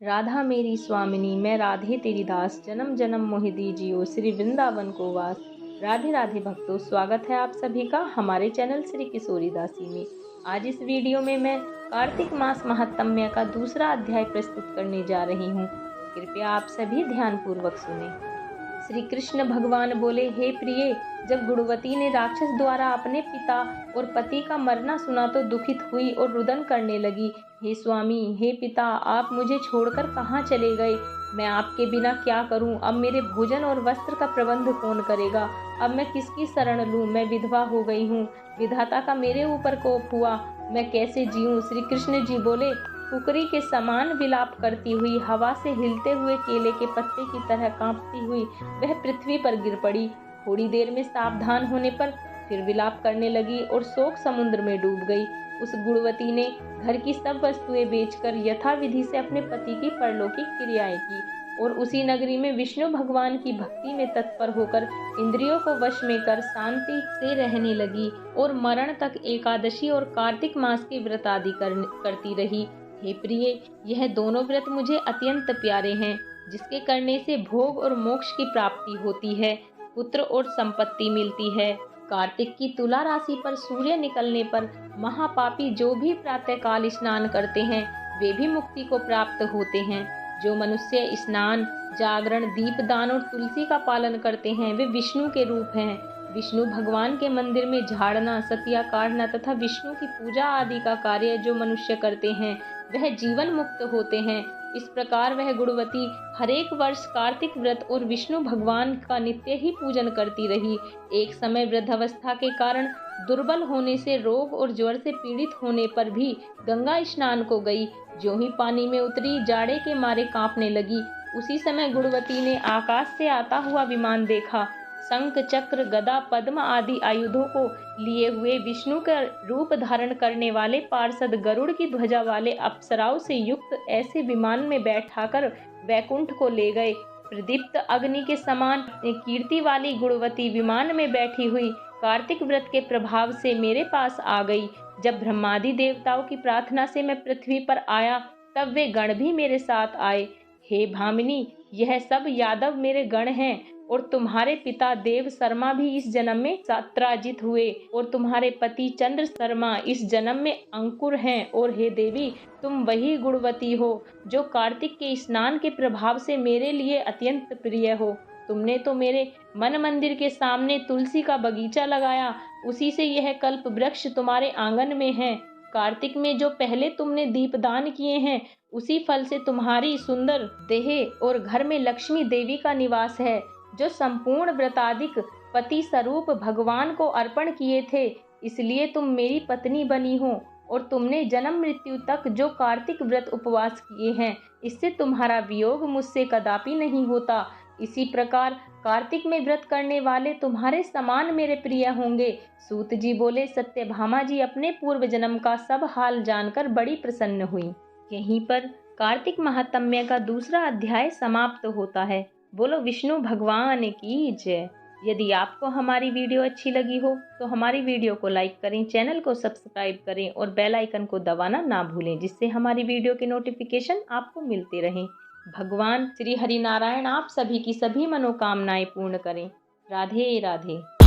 राधा मेरी स्वामिनी, मैं राधे तेरी दास, जन्म जन्म मोहि दीजियो श्री वृंदावन को वास। राधे राधे भक्तों, स्वागत है आप सभी का हमारे चैनल श्री किशोरी दासी में। आज इस वीडियो में मैं कार्तिक मास महात्म्य का दूसरा अध्याय प्रस्तुत करने जा रही हूँ। कृपया आप सभी ध्यानपूर्वक सुने। श्री कृष्ण भगवान बोले, हे प्रिय, जब गुणवती ने राक्षस द्वारा अपने पिता और पति का मरना सुना तो दुखित हुई और रुदन करने लगी। हे स्वामी, हे पिता, आप मुझे छोड़कर कहाँ चले गए? मैं आपके बिना क्या करूं? अब मेरे भोजन और वस्त्र का प्रबंध कौन करेगा? अब मैं किसकी शरण लूं? मैं विधवा हो गई हूँ। विधाता का मेरे ऊपर कोप हुआ, मैं कैसे जीऊं? श्री कृष्ण जी बोले, कुकरी के समान विलाप करती हुई, हवा से हिलते हुए केले के पत्ते की तरह कांपती हुई वह पृथ्वी पर गिर पड़ी। थोड़ी देर में सावधान होने पर फिर विलाप करने लगी और शोक समुद्र में डूब गई। उस गुणवती ने घर की सब वस्तुएं बेचकर यथाविधि से अपने पति की परलौकिक क्रियाएं की और उसी नगरी में विष्णु भगवान की भक्ति में तत्पर होकर इंद्रियों को वश में कर शांति से रहने लगी और मरण तक एकादशी और कार्तिक मास के व्रत आदि करती रही। हे प्रिय, यह दोनों व्रत मुझे अत्यंत प्यारे हैं, जिसके करने से भोग और मोक्ष की प्राप्ति होती है, पुत्र और संपत्ति मिलती है। कार्तिक की तुला राशि पर सूर्य निकलने पर महापापी जो भी प्रातःकाल स्नान करते हैं वे भी मुक्ति को प्राप्त होते हैं। जो मनुष्य स्नान, जागरण, दीपदान और तुलसी का पालन करते हैं वे विष्णु के रूप हैं। विष्णु भगवान के मंदिर में झाड़ना, सतिया काटना तथा विष्णु की पूजा आदि का कार्य जो मनुष्य करते हैं वह जीवन मुक्त होते हैं। इस प्रकार वह गुणवती हरेक वर्ष कार्तिक व्रत और विष्णु भगवान का नित्य ही पूजन करती रही। एक समय वृद्धावस्था के कारण दुर्बल होने से रोग और ज्वर से पीड़ित होने पर भी गंगा स्नान को गई। जो ही पानी में उतरी, जाड़े के मारे कांपने लगी। उसी समय गुणवती ने आकाश से आता हुआ विमान देखा। शंख, चक्र, गदा, पद्म आदि आयुधों को लिए हुए विष्णु का रूप धारण करने वाले पार्षद गरुड़ की ध्वजा वाले अप्सराओं से युक्त ऐसे विमान में बैठाकर वैकुंठ को ले गए। प्रदीप्त अग्नि के समान कीर्ति वाली गुणवती विमान में बैठी हुई कार्तिक व्रत के प्रभाव से मेरे पास आ गई। जब ब्रह्मादि देवताओं की प्रार्थना से मैं पृथ्वी पर आया तब वे गण भी मेरे साथ आए। हे भामिनी, यह सब यादव मेरे गण हैं और तुम्हारे पिता देव शर्मा भी इस जन्म में सत्राजित हुए और तुम्हारे पति चंद्र शर्मा इस जन्म में अंकुर हैं। और हे देवी, तुम वही गुणवती हो जो कार्तिक के स्नान के प्रभाव से मेरे लिए अत्यंत प्रिय हो। तुमने तो मेरे मन मंदिर के सामने तुलसी का बगीचा लगाया, उसी से यह कल्प वृक्ष तुम्हारे आंगन में है। कार्तिक में जो पहले तुमने दीपदान किए हैं उसी फल से तुम्हारी सुंदर देह और घर में लक्ष्मी देवी का निवास है, जो संपूर्ण व्रतादिक पति स्वरूप भगवान को अर्पण किए थे। इसलिए तुम मेरी पत्नी बनी हो और तुमने जन्म मृत्यु तक जो कार्तिक व्रत उपवास किए हैं इससे तुम्हारा वियोग मुझसे कदापि नहीं होता। इसी प्रकार कार्तिक में व्रत करने वाले तुम्हारे समान मेरे प्रिय होंगे। सूत जी बोले, सत्यभामा जी अपने पूर्व जन्म का सब हाल जानकर बड़ी प्रसन्न हुई। यहीं पर कार्तिक महात्म्य का दूसरा अध्याय समाप्त होता है। बोलो विष्णु भगवान की जय। यदि आपको हमारी वीडियो अच्छी लगी हो तो हमारी वीडियो को लाइक करें, चैनल को सब्सक्राइब करें और बेल आइकन को दबाना ना भूलें, जिससे हमारी वीडियो के नोटिफिकेशन आपको मिलते रहें। भगवान श्री हरि नारायण आप सभी की सभी मनोकामनाएं पूर्ण करें। राधे राधे।